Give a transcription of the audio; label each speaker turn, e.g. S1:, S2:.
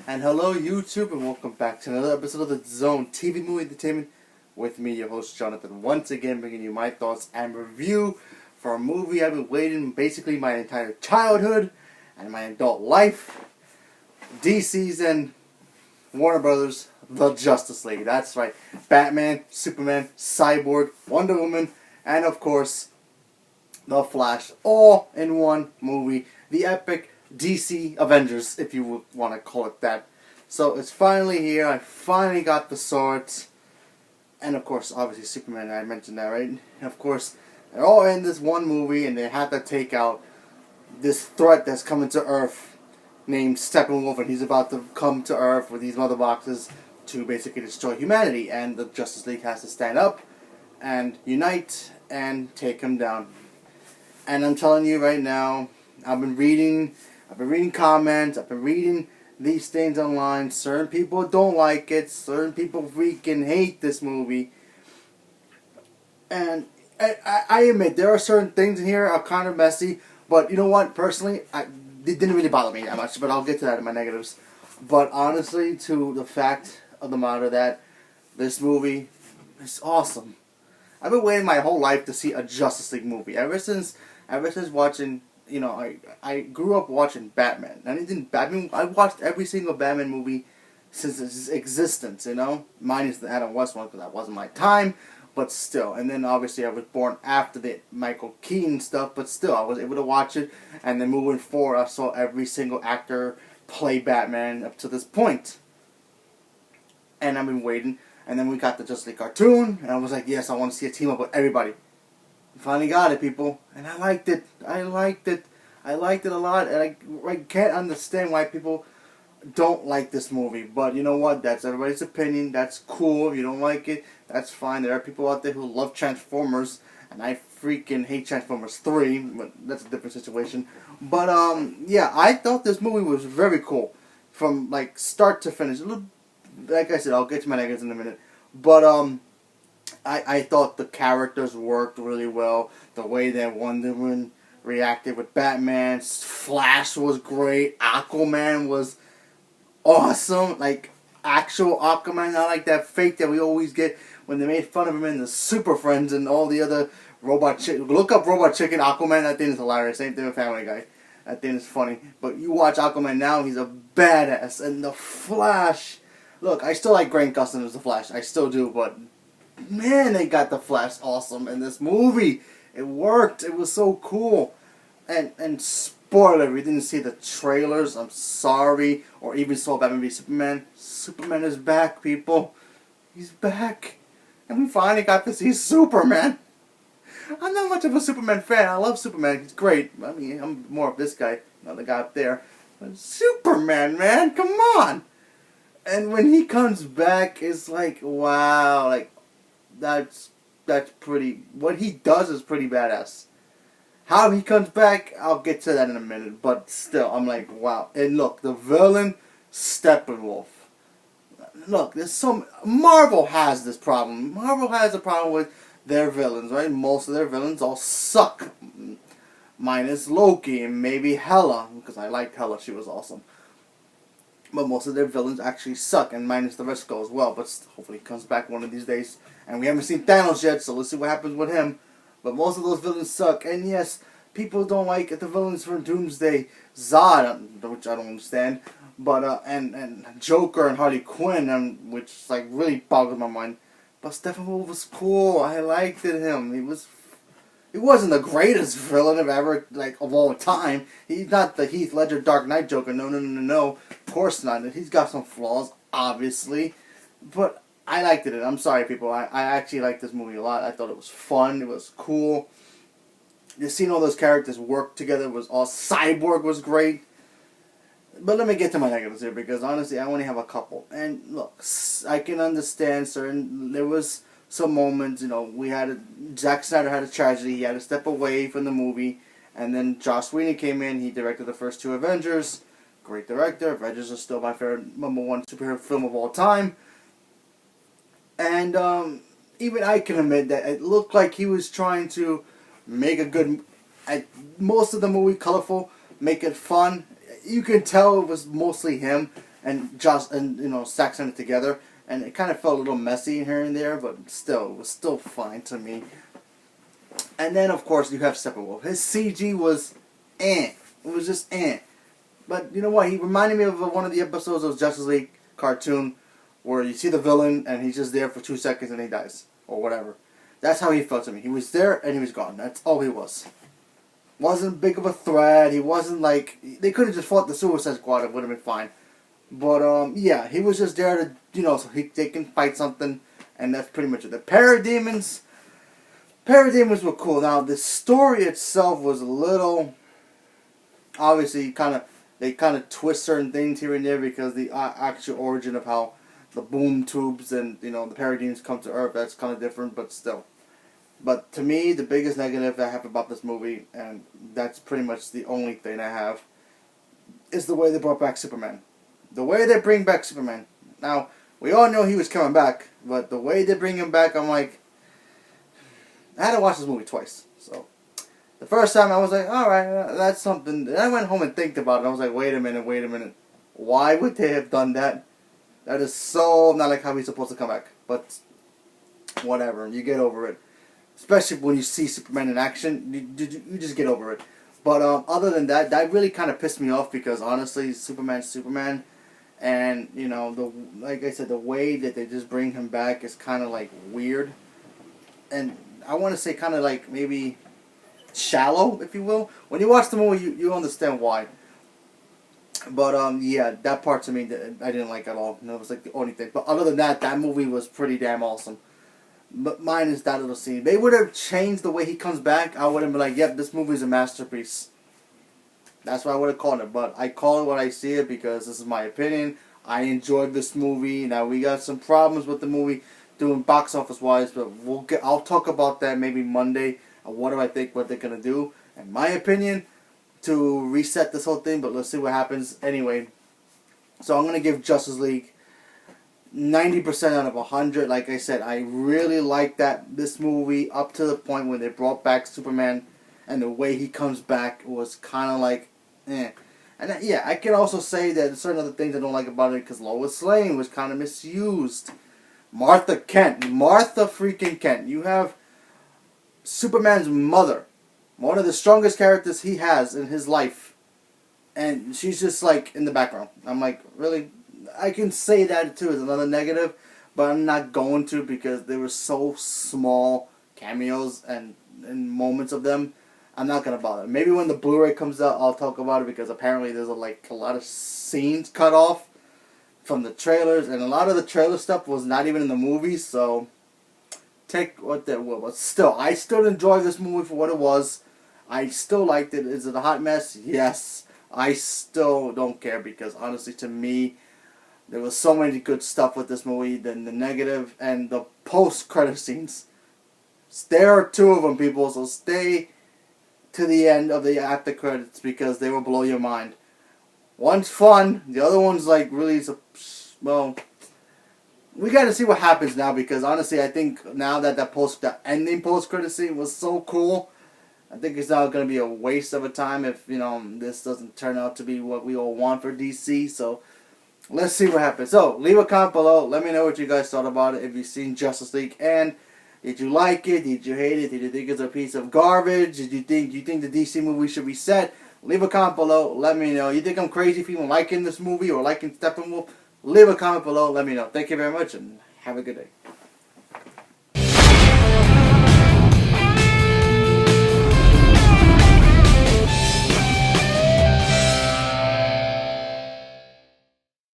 S1: And hello, YouTube, and welcome back to another episode of the Zone TV Movie Entertainment with me, your host Jonathan, once again bringing you my thoughts and review for a movie I've been waiting basically my entire childhood and my adult life. DC's and Warner Brothers, The Justice League. That's right. Batman, Superman, Cyborg, Wonder Woman, and of course, The Flash, all in one movie. The epic DC Avengers, if you would want to call it that. So it's finally here. I finally got the swords. And of course, obviously Superman, I mentioned that, right? And of course, they're all in this one movie and they have to take out this threat that's coming to Earth named Steppenwolf, and he's about to come to Earth with these mother boxes to basically destroy humanity. And the Justice League has to stand up and unite and take him down. And I'm telling you right now, I've been reading comments, I've been reading these things online. Certain people don't like it, certain people freaking hate this movie. And I admit, there are certain things in here are kind of messy, but you know what, personally, it didn't really bother me that much, but I'll get to that in my negatives. But honestly, to the fact of the matter that this movie is awesome. I've been waiting my whole life to see a Justice League movie. Ever since watching, you know, I grew up watching Batman. I watched every single Batman movie since its existence, you know? Minus the Adam West one, because that wasn't my time, but still. And then obviously I was born after the Michael Keaton stuff, but still, I was able to watch it. And then moving forward, I saw every single actor play Batman up to this point. And I've been waiting. And then we got the Justice League cartoon, and I was like, yes, I want to see a team up with everybody. Finally got it, people, and I liked it. I liked it a lot, and I can't understand why people don't like this movie. But you know what? That's everybody's opinion. That's cool. If you don't like it, that's fine. There are people out there who love Transformers, and I freaking hate Transformers 3, but that's a different situation. But yeah, I thought this movie was very cool, from like start to finish. Like I said, I'll get to my negatives in a minute. But I thought the characters worked really well. The way that Wonder Woman reacted with Batman, Flash was great. Aquaman was awesome. Like actual Aquaman, not like that fake that we always get when they made fun of him in the Super Friends and all the other Robot Chicken. Look up Robot Chicken Aquaman. That thing is hilarious. Same thing with Family Guy. That thing is funny. But you watch Aquaman now, he's a badass. And the Flash. Look, I still like Grant Gustin as the Flash. I still do, but man, they got the Flash awesome in this movie. It worked. It was so cool. And spoiler, if you didn't see the trailers, I'm sorry. Or even saw Batman v Superman. Superman is back, people. He's back. And we finally got to see Superman. I'm not much of a Superman fan. I love Superman. He's great. I mean, I'm more of this guy, not the guy up there. But Superman, man, come on. And when he comes back, it's like, wow, like, that's pretty, what he does is pretty badass. How he comes back, I'll get to that in a minute, but still, I'm like, wow. And look, the villain, Steppenwolf. Look, Marvel has this problem. Marvel has a problem with their villains, right? Most of their villains all suck. Minus Loki and maybe Hela, because I liked Hela, she was awesome. But most of their villains actually suck, and minus the rest go as well. But hopefully he comes back one of these days. And we haven't seen Thanos yet, so let's see what happens with him. But most of those villains suck. And yes, people don't like the villains from Doomsday. Zod, which I don't understand. But, and Joker and Harley Quinn, which like really boggles my mind. But Steppenwolf was cool. I liked him. He wasn't the greatest villain of all time. He's not the Heath Ledger Dark Knight Joker. No. Of course not. He's got some flaws, obviously. But I liked it. I'm sorry, people. I actually liked this movie a lot. I thought it was fun. It was cool. Just seeing all those characters work together was awesome. Cyborg was great. But let me get to my negatives here, because honestly, I only have a couple. And look, I can understand there was some moments, you know, Zack Snyder had a tragedy. He had to step away from the movie, and then Joss Whedon came in. He directed the first two Avengers. Great director. Avengers is still my favorite #1 superhero film of all time. And even I can admit that it looked like he was trying to make a good, most of the movie colorful, make it fun. You can tell it was mostly him. and just and stacks them together, and it kind of felt a little messy here and there, but still, it was still fine to me. And then of course you have Steppenwolf. His CG was, It was just But you know what? He reminded me of one of the episodes of Justice League cartoon, where you see the villain and he's just there for 2 seconds and he dies or whatever. That's how he felt to me. He was there and he was gone. That's all he was. Wasn't big of a threat. He wasn't like, they could have just fought the Suicide Squad. It would have been fine. But yeah, he was just there to so they can fight something, and that's pretty much it. The Parademons were cool. Now the story itself was a little, obviously, they kind of twist certain things here and there because the actual origin of how the boom tubes and the Parademons come to Earth, that's kind of different, but still. But to me, the biggest negative I have about this movie, and that's pretty much the only thing I have, is the way they brought back Superman. The way they bring back Superman. Now, we all know he was coming back, but the way they bring him back, I'm like, I had to watch this movie twice. So, the first time I was like, alright, that's something. Then I went home and think about it. I was like, wait a minute. Why would they have done that? That is so not like how he's supposed to come back. But, whatever. You get over it. Especially when you see Superman in action, you just get over it. But other than that, that really kind of pissed me off because honestly, Superman's Superman. And, like I said, the way that they just bring him back is kind of like weird. And I want to say kind of like maybe shallow, if you will. When you watch the movie, you understand why. But yeah, that part to me I didn't like at all. It was like the only thing. But other than that, that movie was pretty damn awesome. But minus that little scene. They would have changed the way he comes back. I would have been like, yep, this movie is a masterpiece. That's what I would have called it. But I call it what I see it because this is my opinion. I enjoyed this movie. Now, we got some problems with the movie doing box office wise, but I'll talk about that maybe Monday. What do I think what they're going to do? In my opinion, to reset this whole thing, but let's see what happens. Anyway, so I'm going to give Justice League 90% out of 100. Like I said, I really like this movie up to the point when they brought back Superman, and the way he comes back was kind of like, And yeah, I can also say that there's certain other things I don't like about it because Lois Lane was kind of misused. Martha freaking Kent. You have Superman's mother, one of the strongest characters he has in his life, and she's just like in the background. I'm like, really? I can say that too as another negative, but I'm not going to because they were so small cameos and moments of them. I'm not gonna bother. Maybe when the Blu-ray comes out, I'll talk about it because apparently there's a lot of scenes cut off from the trailers, and a lot of the trailer stuff was not even in the movie. So take what that will. But still, I still enjoy this movie for what it was. I still liked it. Is it a hot mess? Yes. I still don't care because honestly, to me, there was so many good stuff with this movie. Then the negative and the post-credit scenes. There are 2 of them, people. So stay to the end of the after credits because they will blow your mind. One's fun, the other one's like really, well, we got to see what happens now because honestly, I think now that the ending post credit scene was so cool, I think it's now going to be a waste of a time if this doesn't turn out to be what we all want for DC. So let's see what happens. So leave a comment below. Let me know what you guys thought about it. If you've seen Justice League, and did you like it? Did you hate it? Did you think it's a piece of garbage? Do you think the DC movie should be set? Leave a comment below. Let me know. You think I'm crazy for even liking this movie or liking Steppenwolf? Leave a comment below. Let me know. Thank you very much and have a good day.